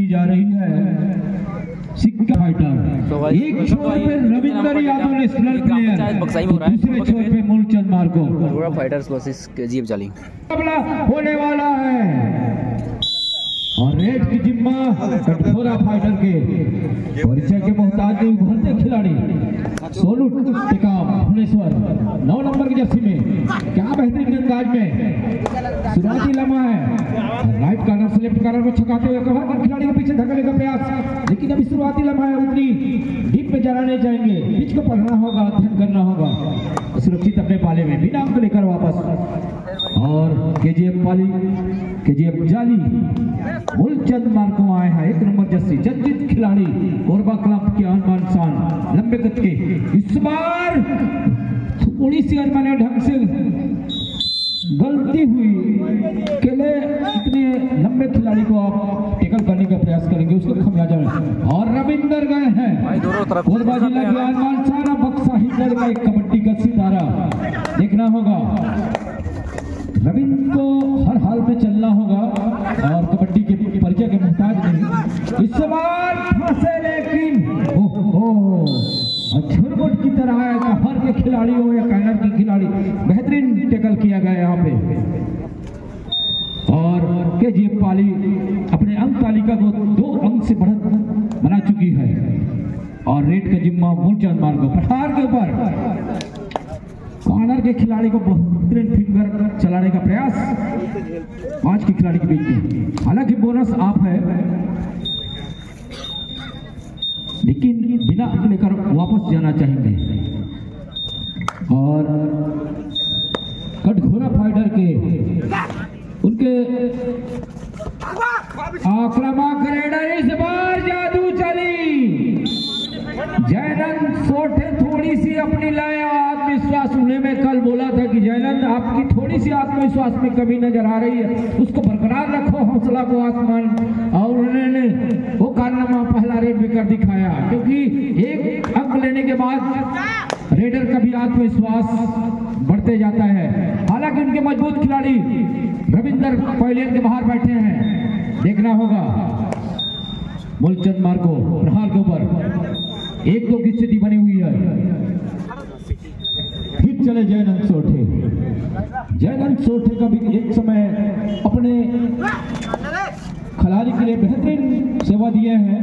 की जा रही है। सिक्का फाइटर एक छोर पे रविंदर यादव ने स्लर प्लेयर, दूसरे छोर पे Moolchand Marko. Katghora fighters versus KGF जाली मुकाबला होने वाला है और रेड की जिम्मा कठघोरा फाइटर के परिचय के मोहताज नहीं उभरते खिलाड़ी सोनू टेकाम भुवनेश्वर 9 नंबर की जर्सी में क्या बेहतरीन अंदाज में शुरुआती लम्हा है। राइट कॉर्नर से लेफ्ट कॉर्नर को छकाते हुए कवर कर खिलाड़ी के पीछे धकेलने का प्रयास, लेकिन अभी शुरुआती लम्हा है, उतनी डीप में जाना नहीं चाहेंगे। पिच को पढ़ना होगा, अध्ययन करना होगा, सुरक्षित अपने पाले में बिना अंक लेकर वापस। और केजीएफ जाली मूलचंद मार्को आए हैं 1 नंबर जर्सी चर्चित खिलाड़ी कोरबा क्लब के आन शान लंबे कद के। इस बार थोड़ी सी अनमने ढंग से गलती हुई के लिए इतने लंबे खिलाड़ी को आप टेकल करने का प्रयास करेंगे, उसको खमियाजा में। और रविंदर गए हैं कोरबा जिला के आन शान बक्सा हिंदर का एक कबड्डी का सितारा। देखना होगा रविंद्र को हर हाल में चलना होगा और कबड्डी के परिचय के मोहताज नहीं। इस बार फंसे लेकिन झुरमुट की तरह है, हर के खिलाड़ी हो या कैनर की खिलाड़ी, बेहतरीन टेकल किया गया यहाँ पे। और केजीएफ पाली अपने अंक तालिका को 2 अंक से बढ़त बना चुकी है। और रेड का जिम्मा मूलचंद मार्को पठार के ऊपर कॉर्नर के खिलाड़ी को बेहतरीन फिंगर चलाने का प्रयास 5 के खिलाड़ी के बीच में। हालांकि बोनस आप है, लेकिन बिना अंक लेकर वापस जाना चाहेंगे। और कठघोरा फाइटर के उनके आक्रामक रेडर इस बार जादू चली। जयनंद सोठे थोड़ी सी अपनी लय आत्मविश्वास, उन्हें मैं कल बोला था कि जयनंद आपकी थोड़ी सी आत्मविश्वास में कमी नजर आ रही है, उसको बरकरार रखो, हौसला को आसमान। और उन्होंने वो कारनामा पहला रेड में कर दिखाया, क्योंकि एक अंक लेने के बाद रेडर का भी आत्मविश्वास बढ़ते जाता है। हालांकि उनके मजबूत खिलाड़ी रविंदर पवेलियन के बाहर बैठे हैं, देखना होगा। मूलचंद मार्को प्रहार के ऊपर 1-2 की स्थिति बनी हुई है। फिर चले जयनंद सोठे का भी एक समय अपने खिलाड़ी के लिए बेहतरीन सेवा दिए हैं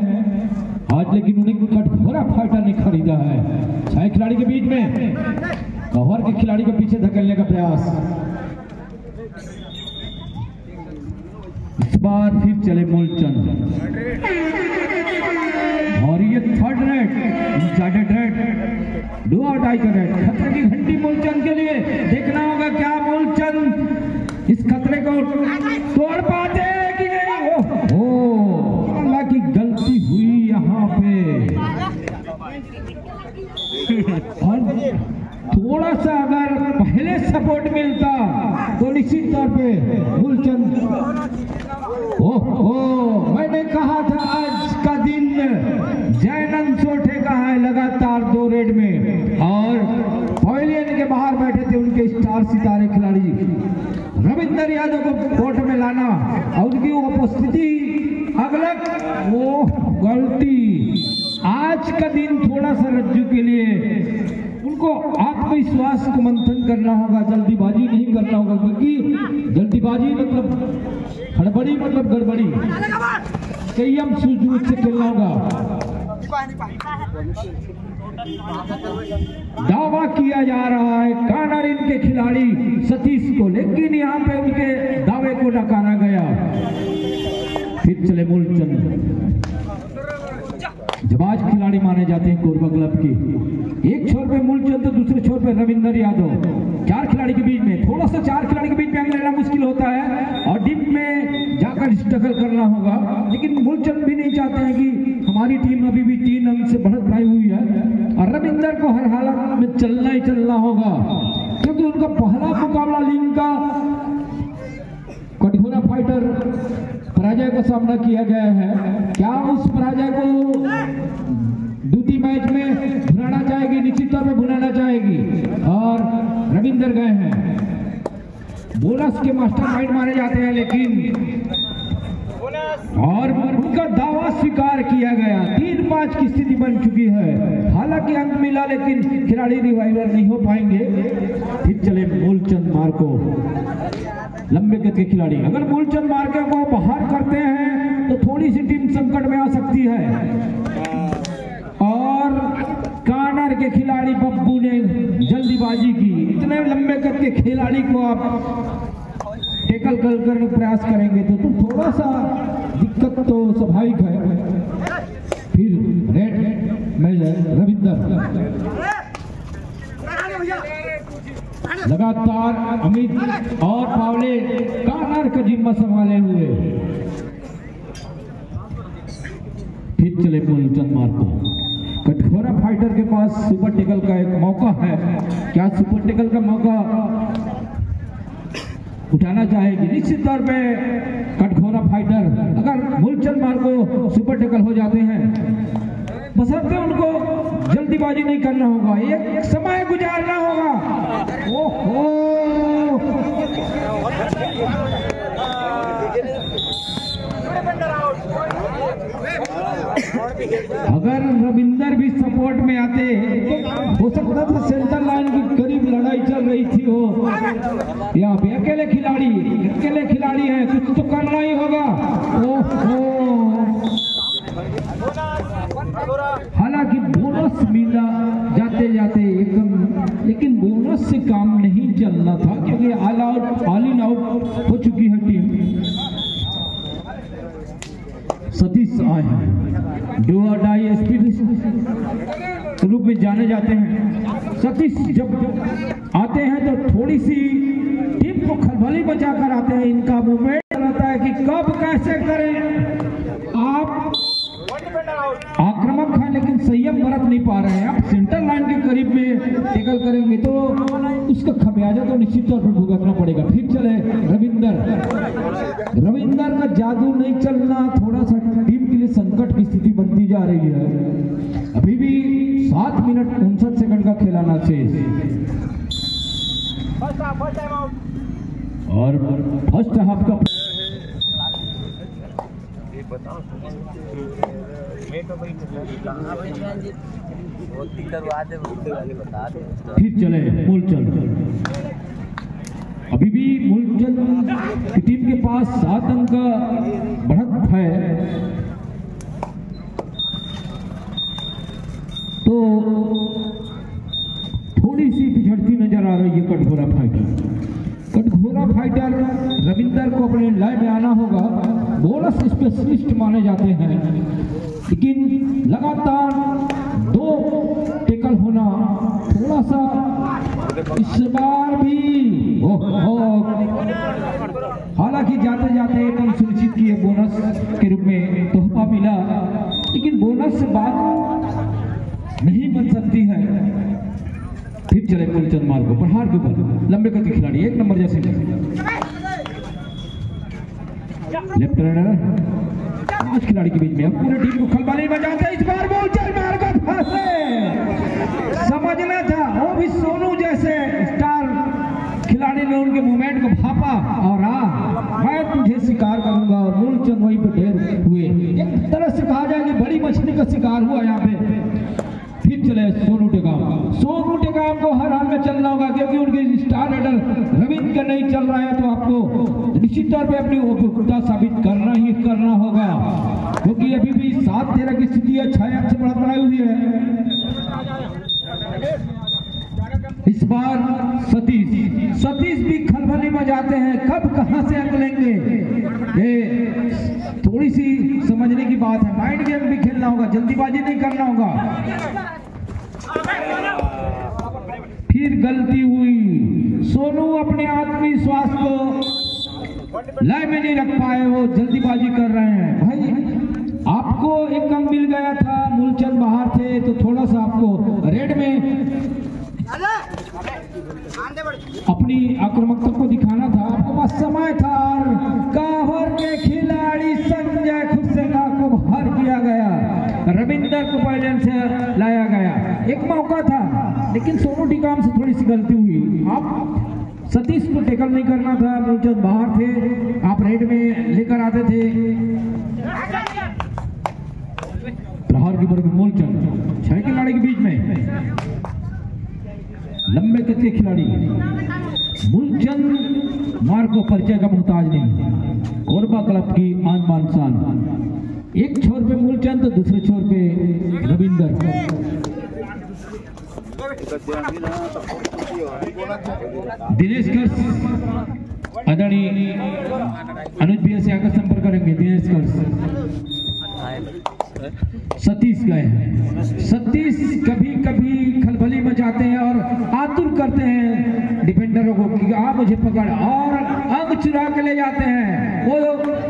आज, लेकिन उन्हें कठघोरा फाइटर ने खरीदा है। 6 खिलाड़ी के बीच में कवर के खिलाड़ी के पीछे धकेलने का प्रयास। इस बार फिर चले मूलचंद और ये 3rd रेड, इनसाइडेड रेड, डू और डाई का रेड। खतरे की घंटी मूलचंद के लिए। देखना होगा क्या मूलचंद इस खतरे को तोड़ पाते हैं कि नहीं। ओह अल्लाह की गलती हुई यहाँ पे। और थोड़ा सा अगर पहले सपोर्ट मिलता तो निश्चित तौर पे मूलचंद। मैंने कहा था आज का दिन जयनंद सोठे का है, लगातार 2 रेड में। और पवेलियन के बाहर बैठे थे उनके स्टार सितारे खिलाड़ी रविंदर यादव को कोर्ट में लाना और उनकी उपस्थिति अगलग, वो गलती। आज का दिन थोड़ा सा रज्जू के लिए उनको आत्मविश्वास को मंथन करना होगा, जल्दीबाजी नहीं करना होगा, क्योंकि जल्दीबाजी मतलब हड़बड़ी मतलब गड़बड़ी। संयम सूझबूझ से खेलना होगा। दावा किया जा रहा है कॉर्नर इनके खिलाड़ी सतीश को, लेकिन यहाँ पे उनके दावे को नकारा गया। फिर चले मूलचंद, जबाज खिलाड़ी माने जाते हैं कोरबा क्लब के। एक छोर पे मूलचंद, दूसरे छोर पे रविंदर यादव। 4 खिलाड़ी के बीच में, थोड़ा सा 4 खिलाड़ी के बीच में अंक लेना मुश्किल होता है और डीप में जाकर स्ट्रगल करना होगा। लेकिन मूलचंद भी नहीं चाहते हैं कि हमारी टीम अभी भी 3 अंक से बढ़त पाई हुई है और रविंदर को हर हालत में चलना ही चलना होगा, क्योंकि उनका पहला मुकाबला लीग का कठघोरा फाइटर पराजय का सामना किया गया है। क्या उस पराजय को द्वितीय मैच में भुनाना चाहेगी? निश्चित तौर पे भुनाना चाहेगी। और रविंदर गए हैं, बोनस के मास्टरमाइंड माने जाते हैं, लेकिन और उनका दावा स्वीकार किया गया। 3-5 की स्थिति बन चुकी है। हालांकि अंक मिला लेकिन खिलाड़ी रिवाइवर नहीं हो पाएंगे। फिर चले मूलचंद मार्को, लंबे कद के खिलाड़ी। अगर मूलचंद मार्को को बाहर करते हैं तो थोड़ी सी टीम संकट में आ सकती है। और कानर के खिलाड़ी बब्बू ने जल्दीबाजी की। इतने लंबे कद के खिलाड़ी को आप टेकल करने का प्रयास करेंगे तो थोड़ा सा दिक्कत तो स्वाभाविक है। फिर रेड में रविंदर लगातार अमित और पावले कानर का जिम्मा संभाले हुए। फिर चले मूलचंद मार्को। कठोरा फाइटर के पास सुपर टेकल का एक मौका है। क्या सुपर टेकल का मौका उठाना चाहेगी? निश्चित तौर पे कठोरा फाइटर अगर मूलचंद मार्को सुपर टेकल हो जाते हैं, बशर्ते उनको जल्दीबाजी नहीं करना होगा, एक समय गुजारना होगा। ओहो, अगर रविंदर भी सपोर्ट में आते हो सकता था सेंटर लाइन की करीब लड़ाई चल रही थी हो, या अकेले खिलाड़ी हैं, कुछ तो करना ही होगा। ओहो, हालांकि बोनस मिला जाते जाते एकदम, लेकिन बोनस से काम नहीं चलना था क्योंकि ऑल इन आउट हो चुकी है टीम। सतीश आए हैं, डू और डाई एसपी के रूप में जाने जाते हैं। सतीश जब आते हैं तो थोड़ी सी टीम को खलबली बचाकर आते हैं। इनका मूवमेंट रहता है कि कब कैसे करें। आप आक्रामक है लेकिन संयम बरत नहीं पा रहे हैं। आप सेंटर लाइन के करीब में टेकल करेंगे तो उसका खमियाजा तो निश्चित तौर पर भुगतना पड़ेगा। फिर चले रविंदर का जादू नहीं चलना, थोड़ा सा टीम के लिए संकट की स्थिति बनती जा रही है। अभी भी 7 मिनट 59 सेकंड का खेलाना शेष और फर्स्ट हाफ का फिर चले मूलचंद। अभी भी मूलचंद की टीम के पास 7 अंक का बढ़त है, तो थोड़ी सी पिछड़ती नजर आ रही है कठोरा फाइटर। रविंदर को अपने लाइन में आना होगा। बोनस स्पेशलिस्ट माने जाते हैं, लेकिन लगातार 2 टेकल होना थोड़ा सा इस बार भी हालांकि जाते जाते एकदम सुनिश्चित किए बोनस के रूप में तोहफा मिला, लेकिन बोनस से बात नहीं बन सकती है। फिर चले मूलचंद मार्को, प्रहार के ऊपर लंबे कद के खिलाड़ी, 1 नंबर जैसे लेफ्ट रनर 5 खिलाड़ी के बीच में अब पूरे टीम को खलबली बजाते हैं। इस बार मूलचंद मार्को फंसे, समझना था वो भी सोनू जैसे स्टार खिलाड़ी ने उनके मूवमेंट को भापा और मैं तुझे शिकार करूंगा, और मूलचंद वहीं पे ढेर हुए। एक तरह से कहा जाए कि बड़ी मछली का शिकार हुआ यहाँ पे। फिर चले सोनू टेकाम को हर हाल में चलना होगा क्योंकि उनके स्टार रेडर रविंद्र का नहीं चल रहा है, तो आपको निश्चित तौर पे अपनी उपयुक्तता साबित करना ही करना होगा, क्योंकि अभी भी 7-13 की स्थिति है। 6 अंक से बढ़त बनाई हुई है। इस बार सतीश भी खलबली में जाते हैं, कब कहां से अंक लेंगे, ये थोड़ी सी समझने की बात है। माइंड गेम भी खेलना होगा, जल्दीबाजी नहीं करना होगा। फिर गलती हुई, सोनू अपने आत्मविश्वास को लाइन में नहीं रख पाए, वो जल्दीबाजी कर रहे हैं। भाई आपको 1 अंक मिल गया था, मूलचंद बाहर थे, तो थोड़ा सा आपको रेड में अपनी आक्रामकता को दिखाना था, आपके पास समय था। और कावर के खिलाड़ी संजय खुसेना को बाहर किया गया, रविंदर को पहले से लाया गया। एक मौका था लेकिन सोनू टीकाम से थोड़ी सी गलती हुई। आप सतीश को टेकल नहीं करना था, मूलचंद बाहर थे, आप रेड में लेकर आते थे। कीपर में मूलचंद, 6 खिलाड़ी के बीच में लंबे कद के खिलाड़ी मूलचंद मार्को परिचय का मोहताज नहीं, कोरबा क्लब की आन बान शान। एक छोर पे मूलचंद, दूसरे छोर पे रविंदर। दिनेश गर्स आदरणीय अनुज भैया से आकर संपर्क करेंगे। दिनेश गर्स, सतीश गए हैं। सतीश कभी कभी खलबली मचाते हैं और आतुर करते हैं डिफेंडरों को कि आप मुझे पकड़, और अंग चुरा के ले जाते हैं। वो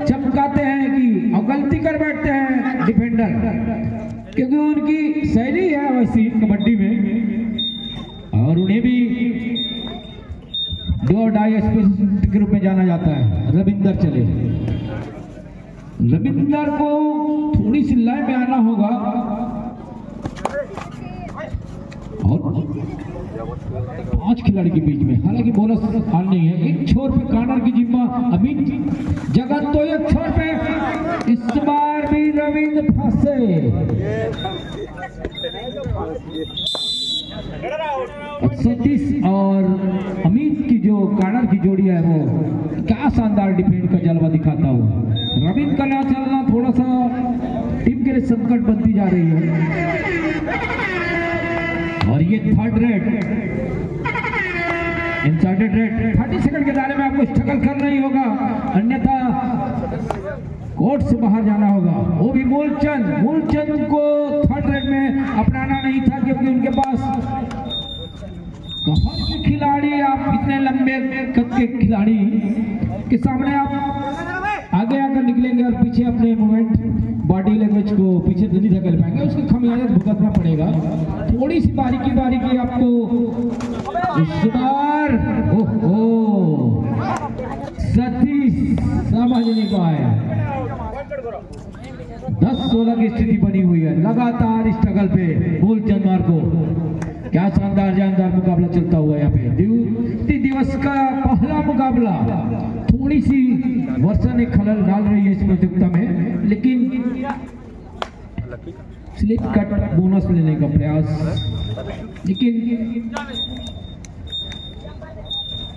चमकाते हैं कि और गलती कर बैठते हैं डिफेंडर, क्योंकि उनकी शैली है वैसी कबड्डी में, और उन्हें भी डो डाई स्पेशलिस्ट के रूप में जाना जाता है। रविंदर चले, रविंदर को थोड़ी सी लाइन में आना होगा, और 5 खिलाड़ी के बीच में, हालांकि बोनस हाल नहीं है। एक छोर पे कॉर्नर की जिम्मा अमित जगत, तो एक छोर पे इस बार भी रविंद्र फंसे। सतीश और अमित की जो कॉर्नर की जोड़ी है वो क्या शानदार डिफेंड का जलवा दिखाता हुआ। रविंद्र का ना चलना थोड़ा सा टीम के लिए संकट बनती जा रही है। और ये थर्ड रेड, इनसाइडेड रेड, 30 सेकंड के दायरे में आपको स्ट्रगल करना ही होगा, अन्यथा कोर्ट से बाहर जाना होगा। वो भी मूलचंद को थर्ड रेड में अपनाना नहीं था, क्योंकि उनके पास कहर के खिलाड़ी, आप इतने लंबे कद के खिलाड़ी के सामने आप आगे आकर निकलेंगे और पीछे अपने मूवमेंट, बॉडी लैंग्वेज को पीछे नहीं धकेल पाएंगे, उसकी खामियाजा भुगतना पड़ेगा। थोड़ी सी बारीकी आपको इस बार, ओहो सतीश समझ नहीं पाया। 10-16 की स्थिति बनी हुई है, लगातार स्ट्रगल पे मूलचंद मार्को। क्या शानदार जानदार मुकाबला चलता हुआ यहाँ पे, द्वितीय दिवस का पहला मुकाबला। थोड़ी सी वर्षा ने खलल डाल रही है इस प्रतियोगिता में, लेकिन स्लिप कट बोनस लेने का प्रयास, लेकिन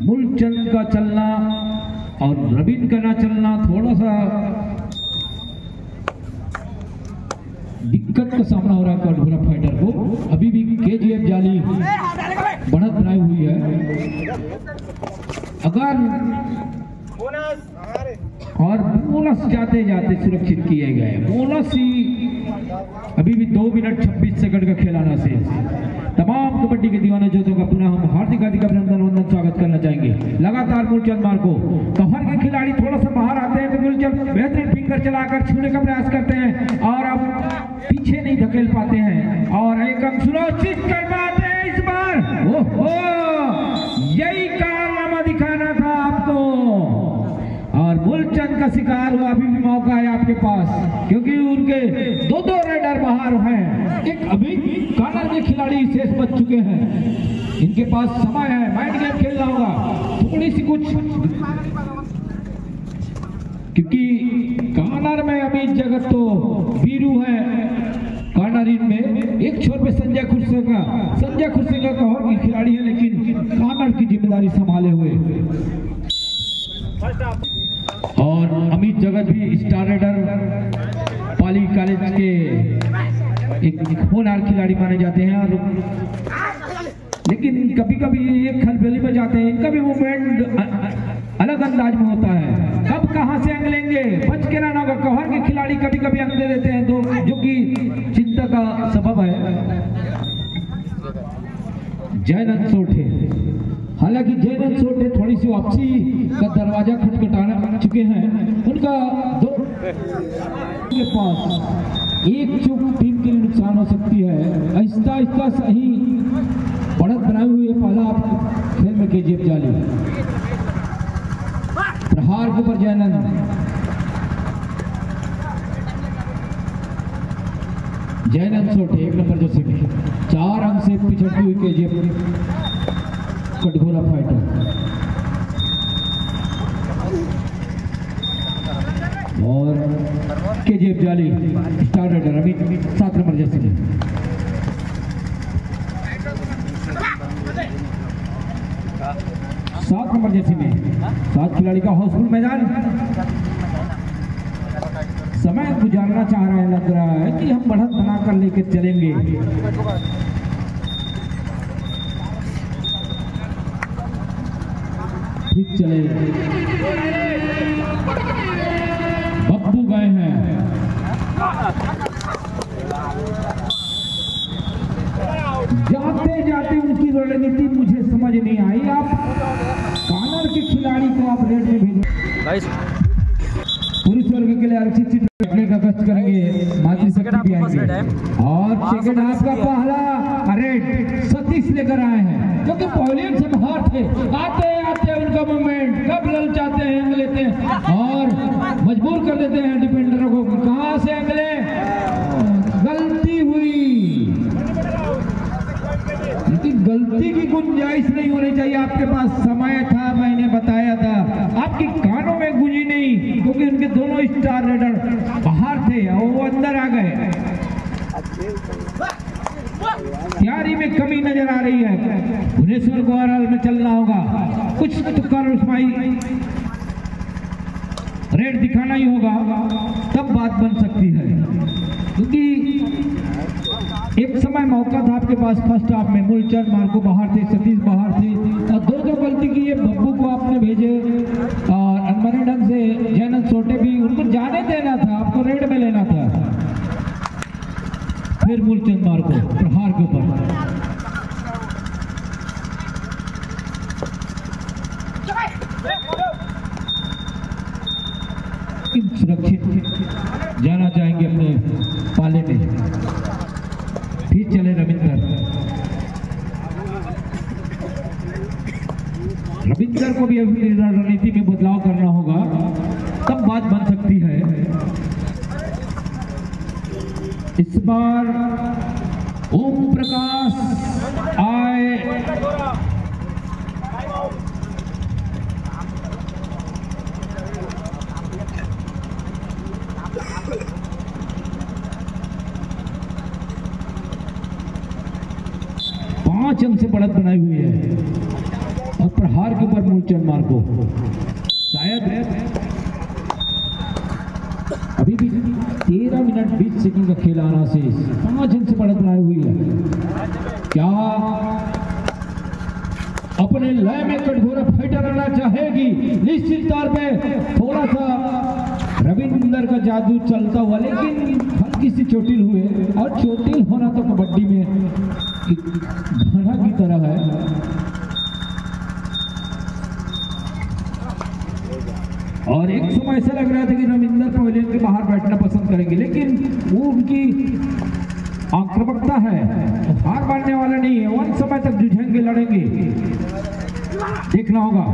मूलचंद का चलना और रविंद्र का ना चलना थोड़ा सा दिक्कत का सामना हो रहा है कटघोरा फाइटर को। अभी भी केजीएफ जाली बढ़त बनाई हुई है। अगर और बोनस जाते जाते सुरक्षित किए गए, बोनस ही अभी भी 2 मिनट 26 सेकंड का खेलाना से तमाम कबड्डी के दीवाने जोतों का पुनः हम हार्दिक अभिनंदन वंदन स्वागत करना चाहेंगे। लगातार मूलचंद मार्को, कहर के खिलाड़ी थोड़ा सा बाहर आते हैं तो मूलचंद बेहतरीन फिंगर चलाकर छूने का प्रयास करते हैं और अब पीछे नहीं धकेल पाते हैं और एक अंक सुरक्षित कर पाते हैं इस बार। ओहो, यही कारनामा दिखाना था आपको, और मूलचंद का शिकार हुआ। अभी भी मौका है आपके पास, क्योंकि उनके 2 रेडर बाहर हैं। एक अभी कॉर्नर के खिलाड़ी शेष बच चुके हैं, इनके पास समय है, माइंड गेम खेलना होगा थोड़ी सी कुछ, क्योंकि कॉर्नर में अभी जगत तो वीरू है कॉर्नर इनमें। एक छोर पे संजय खुरसेगा कहर की खिलाड़ी है, लेकिन कॉर्नर की जिम्मेदारी संभाले हुए, और अमित जगत भी स्टार रेडर पाली कॉलेज के एक होनहार खिलाड़ी माने जाते हैं, और लेकिन कभी कभी ये खलबली में जाते हैं। इनका भी मूवमेंट अलग अंदाज में होता है, कब कहां से अंग लेंगे बच के रहना होगा। कहर के खिलाड़ी कभी कभी अंग दे देते हैं, तो जो कि चिंता का सबब है। जयनंद सोठे, हालांकि जयनंद सोठे थोड़ी सी वापसी का दरवाजा खटखटाना चुके हैं। उनका 2 के पास एक चूक टीम के लिए नुकसान हो सकती है। आहिस्ता सही बढ़त बनाई हुई है पहला खेल में केजीएफ जाली। प्रहार के ऊपर जयनंद सोठे 1 नंबर जैसे 4 अंक से पिछड़ती हुई केजीएफ कटघोरा फाइटर। और केजीएफ जाली स्टार रेडर अमित 7 नंबर जैसे नंबर जर्सी में 7 खिलाड़ी का हाउसफुल मैदान। समय गुजारना चाह रहा है, लग रहा है कि हम बढ़त बनाकर लेकर चलेंगे। ठीक चले, बब्बू गए हैं। जाते जाते उनकी रणनीति मुझे समझ नहीं आई। आप कॉर्नर के खिलाड़ी को आप रेड में भेजें। पुरुष वर्ग के लिए आरक्षित सीट रखने का कष्ट करेंगे। मातृशक्ति भी आएंगे और सेकंड हाफ का पहला रेड सतीश लेकर आए हैं, क्योंकि पॉलियन से बाहर थे। आते आते उनका मूवमेंट कब ललचाते हैं, एंग लेते हैं और मजबूर कर देते हैं डिफेंडरों को। कहां से एंगले, गलती हुई, लेकिन गलती की गुंजाइश नहीं होनी चाहिए। आपके पास समय था, मैंने बताया था, आपकी कानों में गूंजी नहीं, क्योंकि उनके दोनों स्टार रेडर बाहर थे और वो अंदर आ गए। तैयारी में कमी नजर आ रही है। भुवनेश्वर को ओवरऑल में चलना होगा, कुछ तुक्का रुस्माई रेड दिखाना ही होगा, तब बात बन सकती है। क्योंकि एक समय मौका था आपके पास फर्स्ट हाफ में, मूलचंद मार्को बाहर थे, सतीश बाहर थे और दो गलती की है। बब्बू को आपने भेजे और अनमने ढंग से जैनत छोटे भी, उनको जाने देना था, आपको रेड में लेना था। फिर मूलचंद मार्को प्रहार के ऊपर सुरक्षित जाना चाहेंगे अपने पाले में। फिर चले रविंदर को भी अपनी रणनीति में बदलाव करना होगा, तब बात बन सकती है। इस बार ओम प्रकाश आए, 5 अंक से बढ़त बनाई हुई है और प्रहार के ऊपर मूलचंद मार्को शायद अभी भी 13 मिनट 20 सेकंड का खेल आना से 5 अंक से बढ़त बनाई हुई है। क्या अपने लय में कठोर फाइटर आना चाहेगी? निश्चित तौर पे थोड़ा सा रविंदर का जादू चलता हुआ, लेकिन हल्की सी चोटिल हुए, और चोटिल होना तो कबड्डी में घड़ा की तरह है। और एक समय ऐसा लग रहा था कि रविंदर पवेलियन के बाहर बैठना पसंद करेंगे, लेकिन वो उनकी आक्रामकता है, हार मानने वाला नहीं है। वन समय तक जूझेंगे, लड़ेंगे, देखना होगा।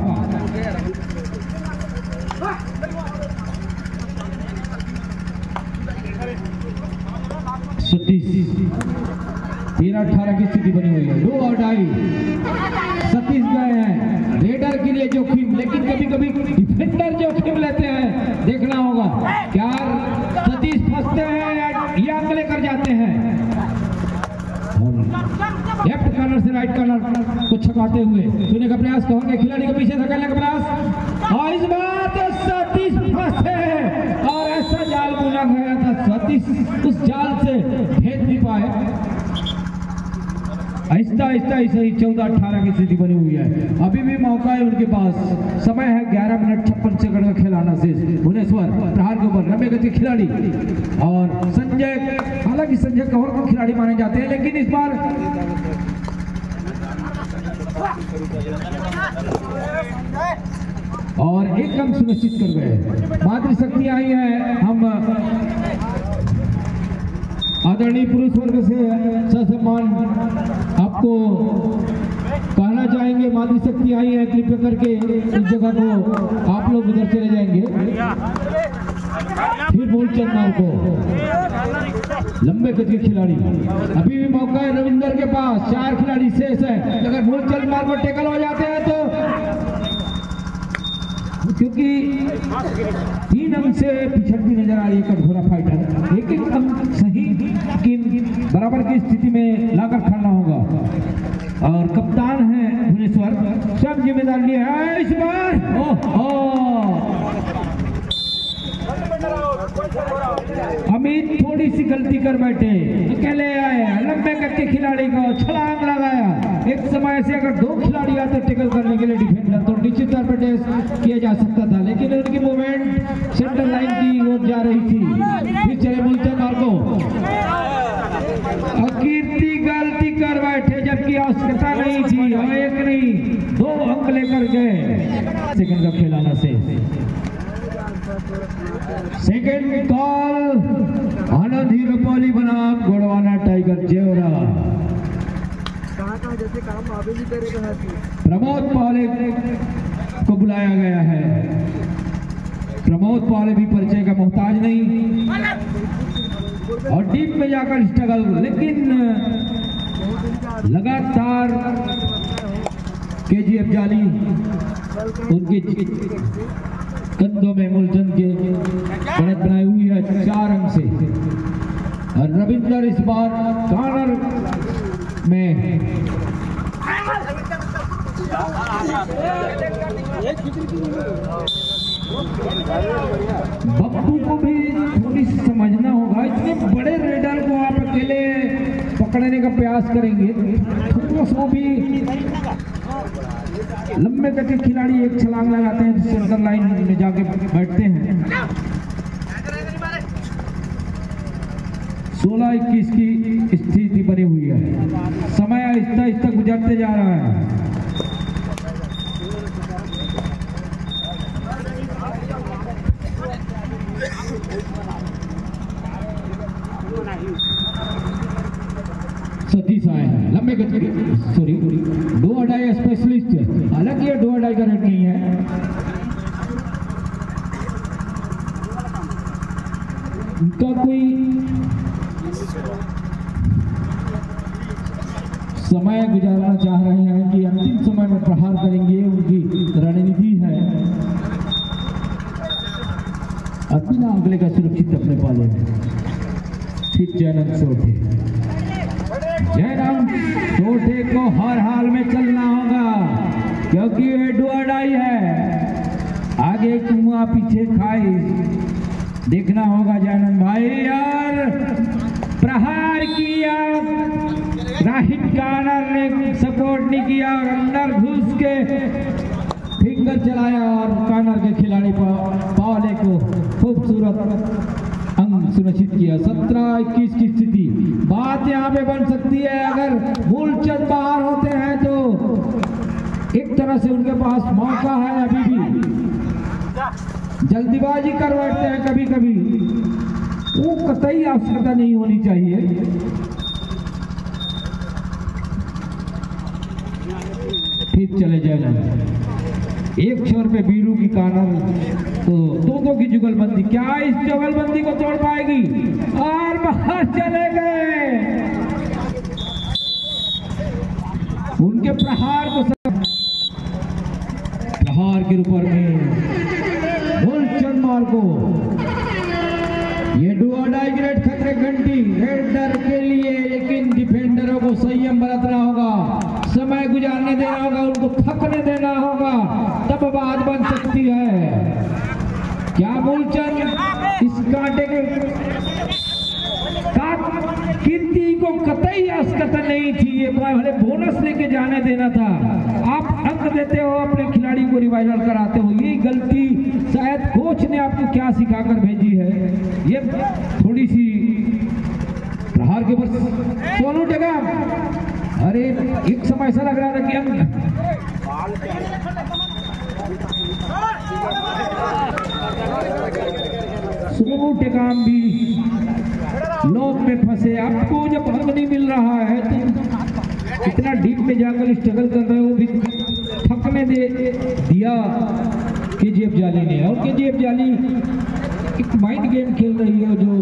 सतीश 13-18 की स्थिति बनी हुई है, 2 और डाई। सतीश गए हैं रेडर के लिए जोखिम, लेकिन कभी कभी डिफेंडर जोखिम लेते हैं, देखना होगा। क्या सतीश फंसते हैं या अगले कर जाते हैं? लेफ्ट कॉर्नर से राइट कॉर्नर को छकाते हुए छूने का प्रयास कहोगे, खिलाड़ी को पीछे धकेलने का प्रयास, और इस बार तो सतीश फंसे और ऐसा जाल बुना गया था, सतीश उस जाल से भेद नहीं पाए। आहिस्ता आहिस्ता ऐसे ही 14-18 की स्थिति बनी हुई है। अभी भी मौका है उनके पास, समय है 11 मिनट 56 सेकंड का खेल आना शेष। भुवनेश्वर प्रहार के ऊपर 90 गति खिलाड़ी और संजय, हालांकि संजय कवर को खिलाड़ी माने जाते हैं, लेकिन इस बार और एक अंक सुनिश्चित कर गए। मातृशक्ति आई है। हम आदरणीय पुरुष वर्ग से ससम्मान आपको कहना चाहेंगे, मातृशक्ति आई है, कृपया करके इस जगह को आप लोग उधर चले जाएंगे। फिर मूलचंद मार्को लंबे गज के खिलाड़ी, अभी भी मौका है रविंदर के पास, 4 खिलाड़ी शेष है। अगर मूलचंद मार्को टेकल हो जाते हैं तो, क्योंकि 3 अंक से पिछड़ती नजर आ रही है कठोरा फाइटर, एक अंक सही लेकिन बराबर की स्थिति में लाकर खड़ना होगा। और कप्तान है भुवनेश्वर, सब जिम्मेदार लिए है। इस बार अमित थोड़ी सी गलती कर बैठे, अकेले आए, लंबे कद के खिलाड़ी को छलांग लगाया। एक समय से अगर 2 खिलाड़ी आते टेकल करने के लिए डिफेंडर तो निश्चित तौर पर टेस्ट किया जा सकता था, लेकिन उनकी मूवमेंट सेंटर लाइन की ओर जा रही थी। फिर चले मूलचंद मार्को, कीर्ति गलती कर बैठे जबकि आवश्यकता नहीं थी। और 1 नहीं 2 अंक लेकर गए। सेकंड का खेलाना से सेकंड कॉल आनंद हीरोपॉली बनाम गोड़वाना टाइगर जेवरा। प्रमोद पाले को बुलाया गया है। प्रमोद पाले भी परिचय का मोहताज नहीं और डीप में जाकर स्ट्रगल, लेकिन लगातार केजीएफ जाली उनके कंधों में मूलचंद के बढ़त बनाई हुई है 4 अंक से। और रविंदर इस बार कॉर्नर में बप्पू को भी थोड़ी समझना होगा। इतने बड़े रेडर को आप अकेले पकड़ने का प्रयास करेंगे तो वो भी लंबे करके खिलाड़ी एक छलांग लगाते हैं, सेंटर लाइन में जाके बैठते हैं। 16-21 की स्थिति बनी हुई है। समय आहिस्ता आहिस्ता गुजरते जा रहा है। सतीश आए हैं लंबे गति, सॉरी डो अडाई स्पेशलिस्ट है, हालांकि ये डो अडाई का रेट नहीं है। उनका कोई समय गुजारना चाह रहे हैं कि अंतिम समय में प्रहार करेंगे, उनकी रणनीति है। और बिना अगले का सुरक्षित अपने पाले में फिर जैनन सोटे, जयराम सोटे को हर हाल में चलना होगा क्योंकि ये डू और डाई है। आगे कुआं पीछे खाई देखना होगा जयनंद भाई। यार प्रहार किया, राहित कॉर्नर ने सपोर्ट नहीं किया और अंदर घुस के फिंगर चलाया और कॉर्नर के खिलाड़ी पावले को खूबसूरत अंक सुनिश्चित किया। 17-21 की स्थिति। बात यहाँ पे बन सकती है, अगर मूलचंद बाहर होते हैं तो एक तरह से उनके पास मौका है, अभी भी जल्दीबाजी कर बैठते हैं कभी कभी, वो कतई आवश्यकता नहीं होनी चाहिए। फिर चले जाए एक छोर पे बीरू की कॉर्नर तो दोनों की जुगलबंदी, क्या इस जुगलबंदी को तोड़ पाएगी? और बाहर चले गए। उनके प्रहार को प्रहार के ऊपर में मूलचंद मार्को। ये डू और डाई ग्रेड खतरे घंटी रेडर के लिए, लेकिन डिफेंडरों को संयम बरतना होगा, समय गुजारने देना होगा, उनको थकने देना होगा, तब बात बन सकती है। क्या मूलचंद इस कांटे के कीर्ति को कतई आवश्यकता नहीं थी, ये भले बोनस लेके जाने देना था। आप अंक देते हो, अपने खिलाड़ी को रिवाइवल कराते हो, ये गलती शायद कोच ने आपको क्या सिखाकर भेजी है। ये थोड़ी सी प्रहार के ऊपर सोनू टेकाम, अरे एक समय ऐसा लग रहा था कि हम सोनू टेकाम भी लोग में फंसे। आपको जब अंक नहीं मिल रहा है तो इतना डीप में जाकर स्ट्रगल कर रहे हो, भी थकने दिया केजीएफ जाली ने। और केजीएफ जाली एक माइंड गेम खेल रही है जो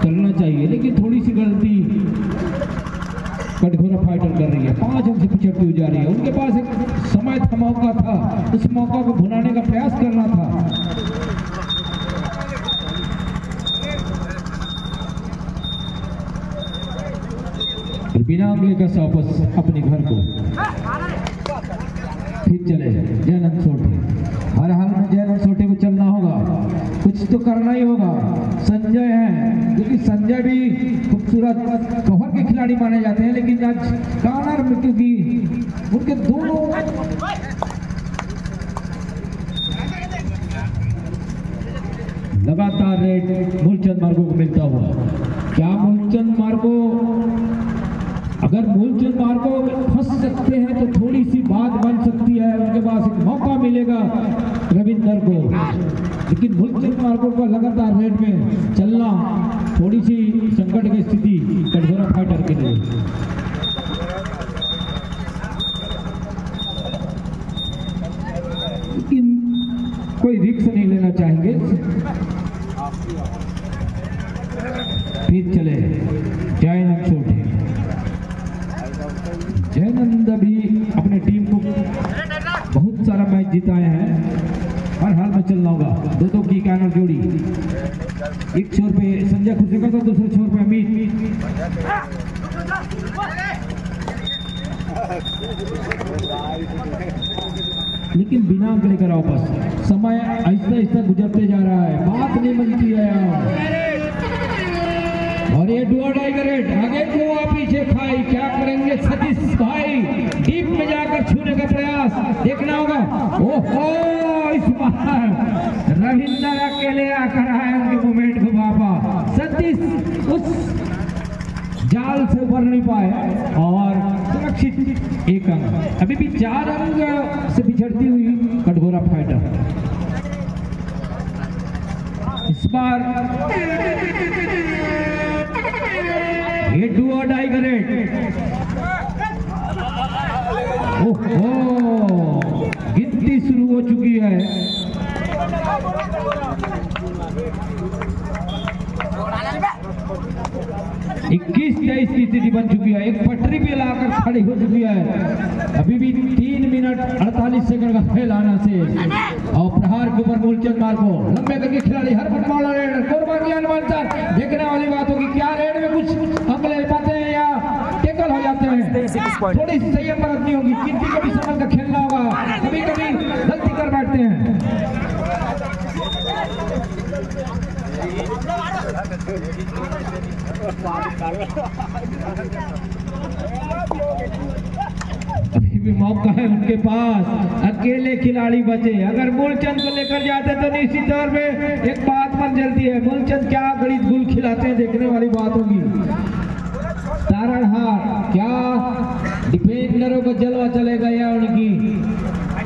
करना चाहिए, लेकिन थोड़ी सी गलती कटघोरा फाइटर कर रही है, 5 अंक से पिछड़ती हुई जा रही है। उनके पास एक समय था, मौका था, उस मौका को भुनाने का प्रयास करना था। बिना अगले का वापस अपने घर को फिर चले जयनंद सोटे। हर हाल में जयनंद सोटे को चलना होगा, कुछ कुछ तो करना ही होगा। संजय है, क्योंकि संजय भी खूबसूरत कवर के खिलाड़ी माने जाते हैं, लेकिन आज कॉर्नर में क्योंकि उनके दोनों लगातार रेड मूलचंद मार्गो को मिलता हुआ। क्या मूलचंद मार्गो, अगर मूलचंद मार्गो फंस सकते हैं तो थोड़ी सी बात बन सकती है, उनके पास एक मौका मिलेगा रविंदर को, लेकिन मूलचंद मार्गो का लगातार रेड में चलना थोड़ी सी संकट की स्थिति कटघोरा फाइटर के लिए। लेकिन कोई रिस्क नहीं लेना चाहेंगे। फिर चले जयनंद छोटे। जयनंद भी अपने टीम को बहुत सारा मैच जिताए हैं, हर हाल में चलना होगा। दो की कॉर्नर जोड़ी, एक छोर पे संजय खुशी का, तो दूसरे छोर पे अमित। लेकिन बिना अंक लेकर आओ, बस समय आहिस्ता आहिस्ता गुजरते जा रहा है, बात नहीं बनती है। और ये डुआ डाइगरेट आगे को पीछे खाई, क्या करेंगे सतीश भाई? डीप में जाकर छूने का प्रयास, देखना होगा। ओहो, इस बार रविंदर अकेले आकर आए उनके मूवमेंट को वापा। सतीश उस जाल से उभर नहीं पाए और सुरक्षित एक अंक। अभी भी 4 अंक से पिछड़ती हुई कटघोरा फाइटर। इस बार ये डू और डाई करेट। ओहो, गिनती शुरू हो चुकी है। 21-23 की स्थिति बन चुकी है, एक पटरी भी लाकर खड़ी हो चुकी है। अभी भी 3 मिनट 48 सेकंड का खेल आना से और प्रहार के ऊपर मूलचंद मार्गो लंबे करके खिलाड़ी हर फुटबॉलर देखने वाली बात होगी। क्या रेड में कुछ अंक ले पाते हैं या टेकल हो जाते हैं? थोड़ी सी संयम बरतनी होगी, किसी को भी समझ कर खेलना होगा, कभी कभी गलती कर बैठते हैं। अभी भी मौका है उनके पास, अकेले खिलाड़ी बचे। अगर मूलचंद को लेकर जाते तो निश्चित तौर पे एक बात बन जल्दी है, मूलचंद क्या गणित गुल खिलाते हैं, देखने वाली बात होगी। तारणहार क्या डिफेंडरों को जलवा चलेगा या उनकी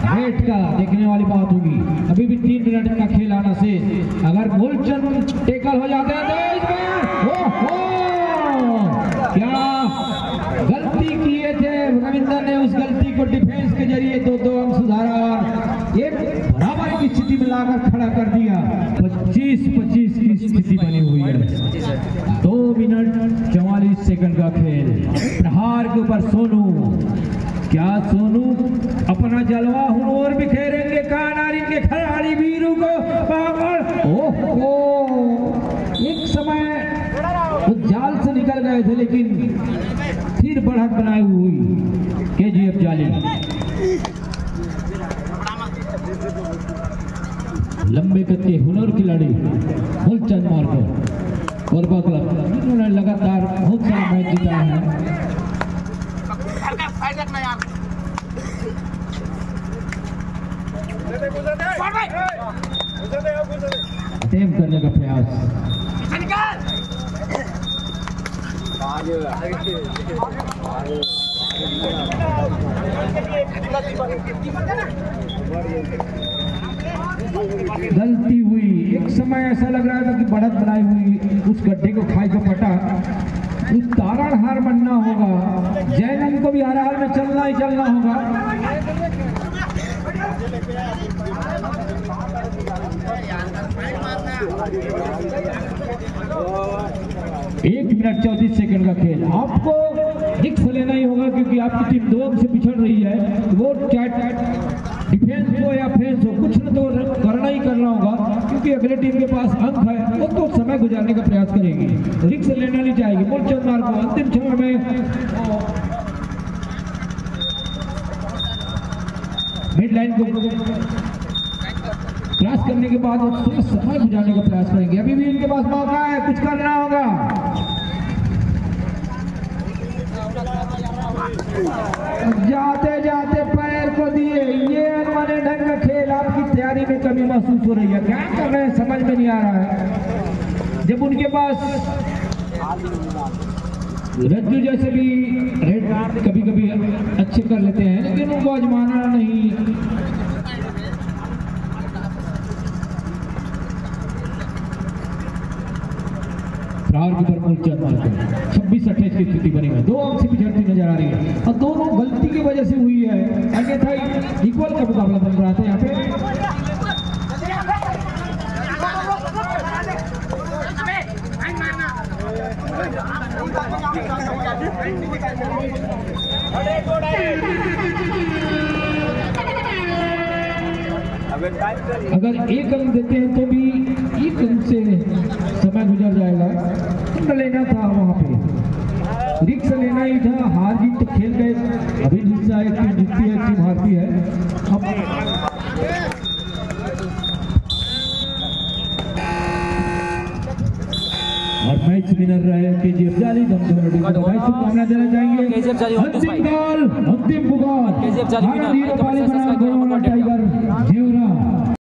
रेट का, देखने वाली बात होगी। अभी भी 3 मिनट का खेल आना से अगर मूलचंद टेकल हो जाते हैं तो इसमें क्या गलती किए थे रविंदर ने, उस गलती को डिफेंस के जरिए 2 अंक सुधारा और एक बराबर की स्थिति में लाकर खड़ा कर दिया। 25-25 की स्थिति बनी हुई है। 2 मिनट 44 सेकंड का खेल। प्रहार के ऊपर सोनू, क्या सोनू अपना जलवा हुनर बिखेरेंगे? कानारी के खिलाड़ी वीरू को पागल। ओहो, एक समय वो जाल से निकल गए थे, लेकिन फिर बढ़त बनाई हुई केजीएफ जाली। लंबे कद के हुनर खिलाड़ी मूलचंद मार्गो कोरबा क्लब, इन्होंने लगातार बहुत सारा मैच जीता है। अटेम्प्ट करने का प्रयास, गलती हुई। एक समय ऐसा लग रहा था कि बढ़त बनाई हुई उस गड्ढे को खाई को पटा। उस तारणहार बनना होगा, जयनंद को भी हर हाल में चलना ही चलना होगा। 1 मिनट 34 सेकंड का खेल। आपको रिस्क लेना ही होगा क्योंकि आपकी टीम 2 अंक से पिछड़ रही है। वो डिफेंस हो या फेंस हो, कुछ न तो करना ही करना होगा क्योंकि अगले टीम के पास अंक है, वो तो समय गुजारने का प्रयास करेगी, रिस्क लेना नहीं चाहेगी। मूलचंद मार्गो अंतिम क्षण में मिड लाइन को क्रॉस करने के बाद थोड़ा समय गुजारने का प्रयास करेंगे। अभी भी इनके पास मौका है, कुछ करना होगा। जाते जाते पैर को दिए, ये अनवाने ढंग का खेल। आपकी तैयारी में कमी महसूस हो रही है, क्या कर रहे हैं समझ में नहीं आ रहा है। जब उनके पास रज्जू जैसे भी रेड कभी कभी अच्छे कर लेते हैं, लेकिन उनको आजमाना नहीं। प्रहार की पर 26-28 की स्थिति बनी है, 2 अंक से पिछड़ती नजर आ रही है और दोनों गलती की वजह से हुई है, अन्यथा इक्वल का मुकाबला बन रहा था यहाँ पे। अगर 1 अंक देते हैं तो भी 1 अंक से समय गुजर जाएगा। तो लेना था वहां पे, रिक्स लेना ही था। हार जीत तो खेल गए, अभी हिस्सा एक टीम जीतती है, एक टीम हारती है। और मैच विनर रहे केजीएफ जाली। हम दोनों टीम को बधाई शुभकामनाएं देना चाहेंगे। अंतिम बॉल, अंतिम पुकार, केजीएफ जाली विनर। टाइगर जीवरा।